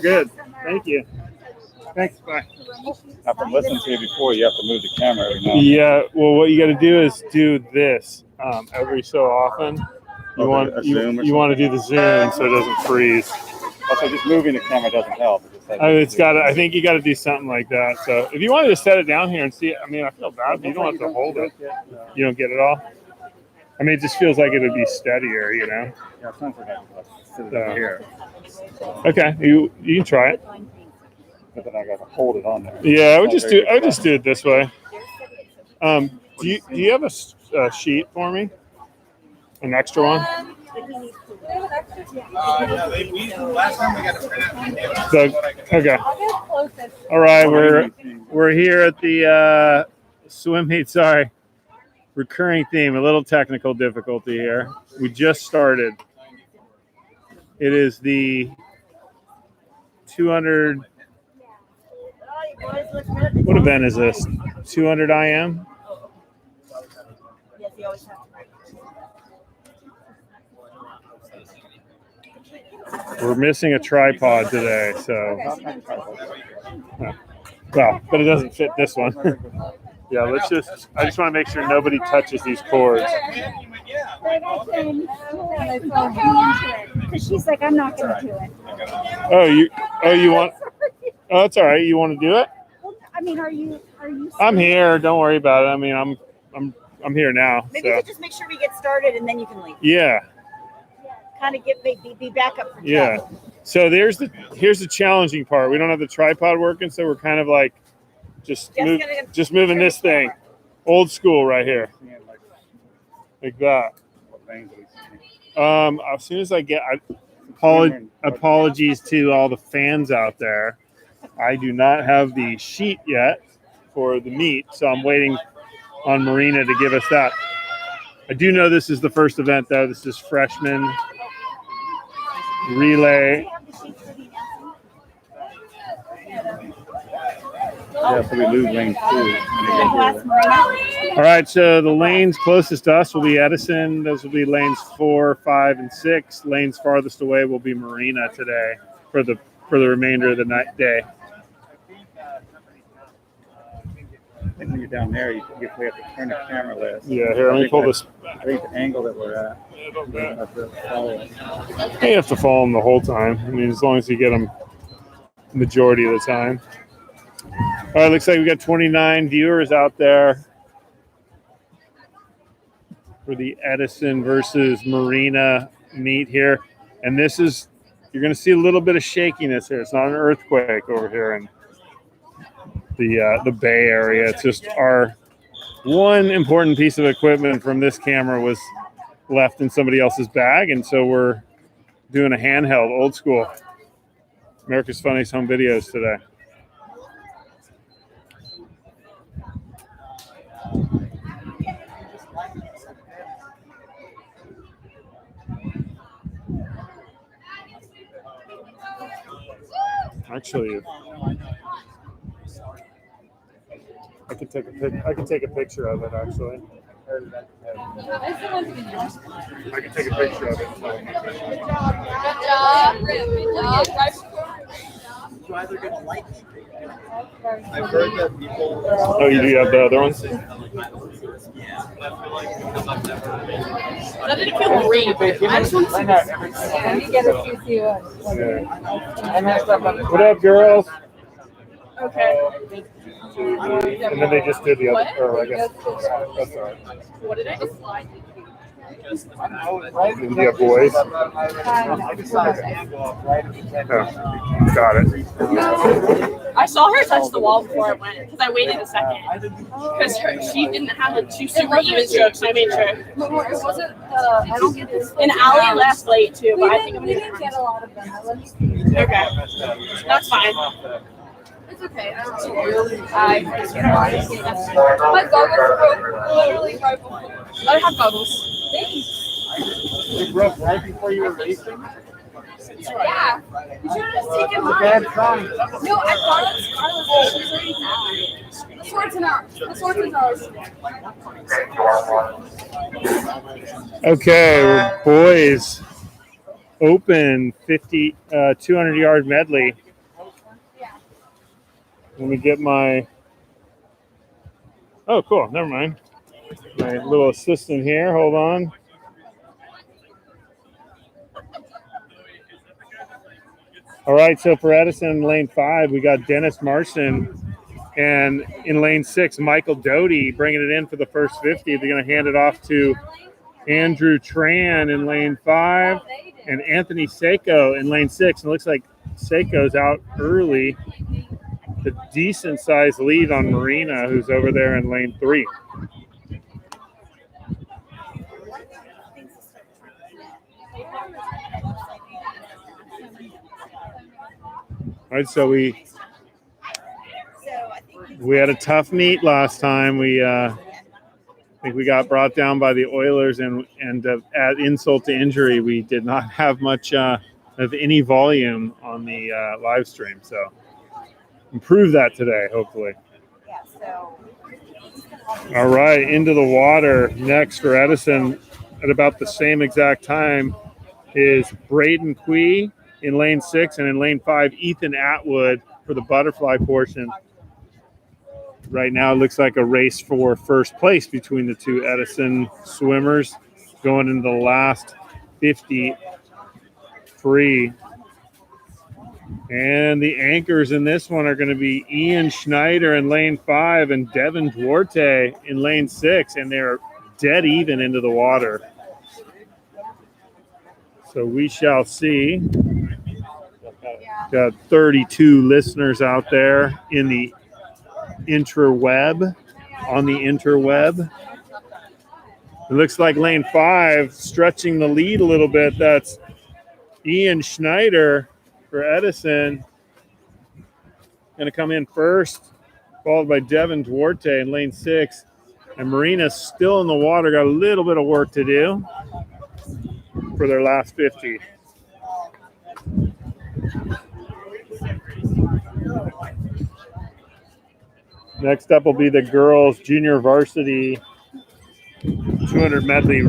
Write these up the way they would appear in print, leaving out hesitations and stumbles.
Good. Thank you. Thanks. Bye. Now, from listening to you before, you have to move the camera every now and then. Yeah. Well, what you got to do is do this every so often. You want to do the zoom so it doesn't freeze. Also, just moving the camera doesn't help. I think you got to do something like that. So if you wanted to set it down here and see it, I mean, I feel bad, but you don't have to hold it. You don't get it all. I mean, it just feels like it would be steadier, you know. Yeah, it sounds like I can sit it here. Okay, you can try it. But then I got to hold it on there. Yeah, I would just do it this way. Do you have a sheet for me? An extra one? Last time we got to print out. So, okay. All right, we're here at the swim meet. Sorry, recurring theme. A little technical difficulty here. We just started. It is the 200. What event is this? 200 IM. We're missing a tripod today, so well, but it doesn't fit this one. Yeah, I just want to make sure nobody touches these cords. Because she's like, I'm not going to do it. You want? Oh, that's all right. You want to do it? I mean, are you? I'm here. Don't worry about it. I mean, I'm here now. Maybe you could just make sure we get started and then you can leave. Yeah. Kind of be back up for yeah. So here's the challenging part. We don't have the tripod working, so we're kind of like just moving this thing, old school right here, like that. As soon as I get apologies to all the fans out there. I do not have the sheet yet for the meet, so I'm waiting on Marina to give us that. I do know this is the first event, though. This is freshman relay. Yeah, so we lose lane 2. All right, so the lanes closest to us will be Edison. Those will be lanes 4, 5, and 6. Lanes farthest away will be Marina today for the remainder of the day. I think when you're down there, we have to turn the camera less. Yeah, here, let me pull this. I think the angle that we're at. You have to follow them the whole time. I mean, as long as you get them the majority of the time. All right, looks like we got 29 viewers out there for the Edison versus Marina meet here. And this is, you're going to see a little bit of shakiness here. It's not an earthquake over here in the Bay Area. It's just our one important piece of equipment from this camera was left in somebody else's bag, and so we're doing a handheld, old school. America's Funniest Home Videos today. Actually, I could take a picture of it. Actually, I can take a picture of it. I've heard that people. Oh, you do have the other ones? That didn't feel great. I just want to see this. What up, girls? Okay. And then they just did the other. Or I guess that's all right. What did I do? And you have boys. Oh, got it. I saw her touch the wall before I went because I waited a second because she didn't have the two super even strokes, so I made sure. It wasn't. I don't get this. And Allie left late too, but I think I'm We gonna didn't get a lot of them. Okay, that's fine. It's okay. My goggles broke literally right before. I have goggles. You broke right before you were racing? Yeah. You should have just taken mine. Bad sign. No, I thought it was Scarlett's. She's already down. The sword's in ours. Okay, boys. Open 200-yard medley. Let me get my. Oh, cool. Never mind. My little assistant here. Hold on. All right. So for Edison in lane 5, we got Dennis Marston. And in lane 6, Michael Doty bringing it in for the first 50. They're going to hand it off to Andrew Tran in lane 5 and Anthony Seiko in lane 6. And it looks like Seiko's out early. A decent sized lead on Marina, who's over there in lane 3. All right, so we had a tough meet last time. I think we got brought down by the Oilers, and add insult to injury, we did not have much of any volume on the live stream. So improve that today, hopefully. All right, into the water next for Edison at about the same exact time is Braden Quee in lane 6, and in lane 5, Ethan Atwood for the butterfly portion. Right now, it looks like a race for first place between the two Edison swimmers going into the last 50 free. And the anchors in this one are going to be Ian Schneider in lane 5 and Devin Duarte in lane 6, and they're dead even into the water. So we shall see. Got 32 listeners out there in the interweb, on the interweb. It looks like lane 5 stretching the lead a little bit. That's Ian Schneider for Edison. Going to come in first, followed by Devin Duarte in lane 6. And Marina still in the water, got a little bit of work to do for their last 50. Next up will be the girls' junior varsity 200 medley.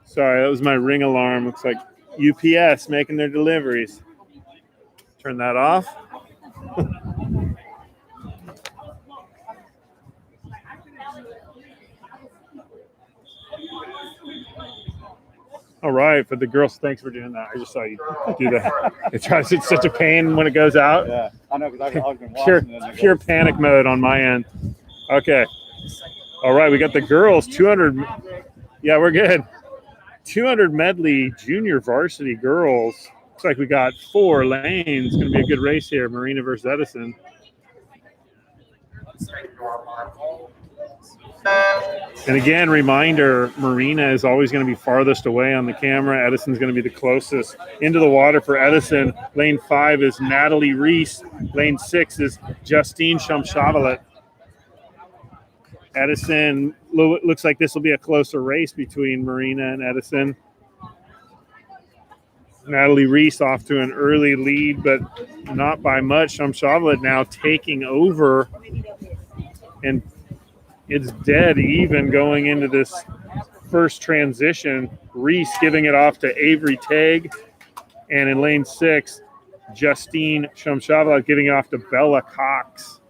Sorry, that was my ring alarm. Looks like UPS making their deliveries. Turn that off. All right, for the girls, thanks for doing that. I just saw you do that. It's such a pain when it goes out. Yeah, I know, because I've been watching Pure panic mode on my end. Okay. All right, we got the girls 200. Yeah, we're good. 200 medley junior varsity girls. Looks like we got 4 lanes. It's going to be a good race here. Marina versus Edison. And again, reminder, Marina is always going to be farthest away on the camera. Edison's going to be the closest. Into the water for Edison. Lane 5 is Natalie Reese. Lane 6 is Justine Shamshavalet. Edison, looks like this will be a closer race between Marina and Edison. Natalie Reese off to an early lead, but not by much. Shamshavalet now taking over, and it's dead even going into this first transition. Reese giving it off to Avery Tagg. And in lane 6, Justine Shamshavalet giving it off to Bella Cox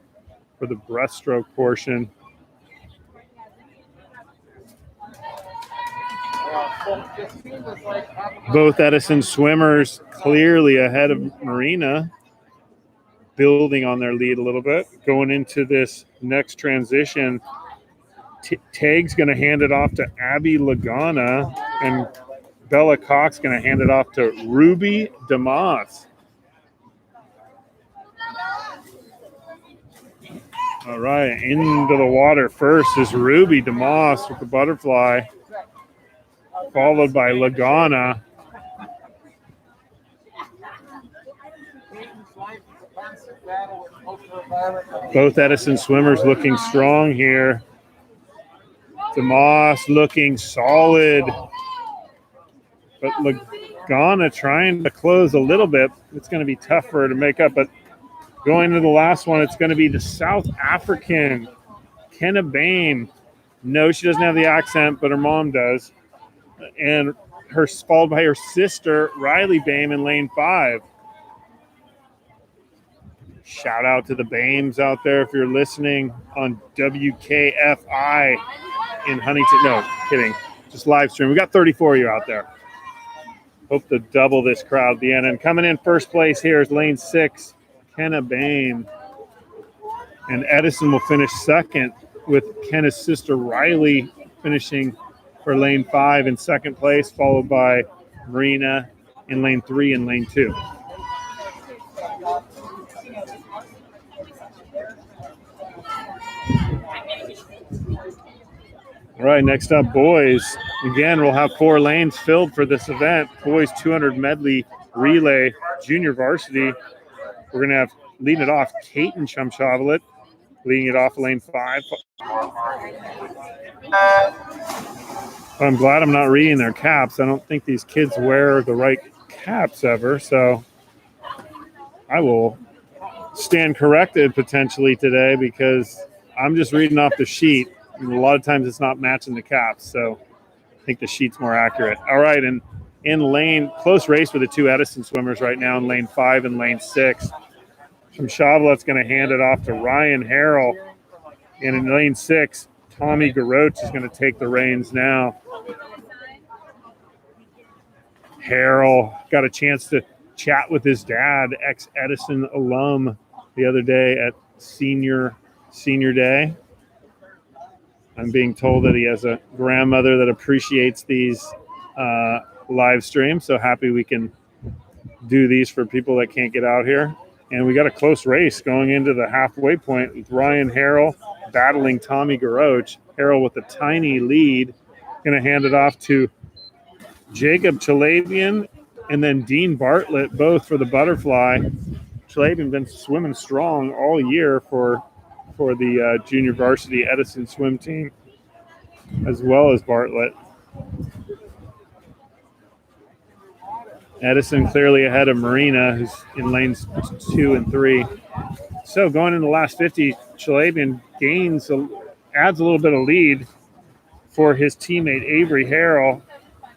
for the breaststroke portion. Both Edison swimmers clearly ahead of Marina, building on their lead a little bit. Going into this next transition, Tagg's going to hand it off to Abby Lagana, and Bella Cox going to hand it off to Ruby DeMoss. All right, into the water first is Ruby DeMoss with the butterfly, followed by Lagana. Both Edison swimmers looking strong here. DeMoss looking solid, but Lagana trying to close a little bit. It's going to be tough for her to make up, but going to the last one, it's going to be the South African, Kenna Bain. No, she doesn't have the accent, but her mom does. And followed by her sister, Riley Bain, in lane 5. Shout out to the BAMEs out there if you're listening on WKFI in Huntington. No, kidding. Just live stream. We got 34 of you out there. Hope to double this crowd at the end. And coming in first place here is lane 6, Kenna Bame. And Edison will finish second with Kenna's sister Riley finishing for lane 5 in second place, followed by Marina in lane 3 and lane 2. All right, next up, boys. Again, we'll have 4 lanes filled for this event. Boys 200 medley relay, junior varsity. We're going to have, leading it off, Kaiten Chumshovelet, leading it off lane 5. I'm glad I'm not reading their caps. I don't think these kids wear the right caps ever, so I will stand corrected potentially today because I'm just reading off the sheet. And a lot of times it's not matching the caps, so I think the sheet's more accurate. All right, and in lane, close race with the 2 Edison swimmers right now in lane 5 and lane 6. Chumshovelet's going to hand it off to Ryan Harrell. And in lane 6, Tommy Garoche is going to take the reins now. Harrell got a chance to chat with his dad, ex-Edison alum, the other day at senior day. I'm being told that he has a grandmother that appreciates these live streams, so happy we can do these for people that can't get out here. And we got a close race going into the halfway point with Ryan Harrell battling Tommy Garoche. Harrell with a tiny lead. Going to hand it off to Jacob Chalabian and then Dean Bartlett, both for the butterfly. Chalabian been swimming strong all year for the junior varsity Edison swim team, as well as Bartlett. Edison clearly ahead of Marina, who's in lanes 2 and 3. So going in the last 50, Chalabian adds a little bit of lead for his teammate Avery Harrell,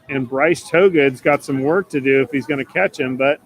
and Bryce Togood's got some work to do if he's going to catch him, but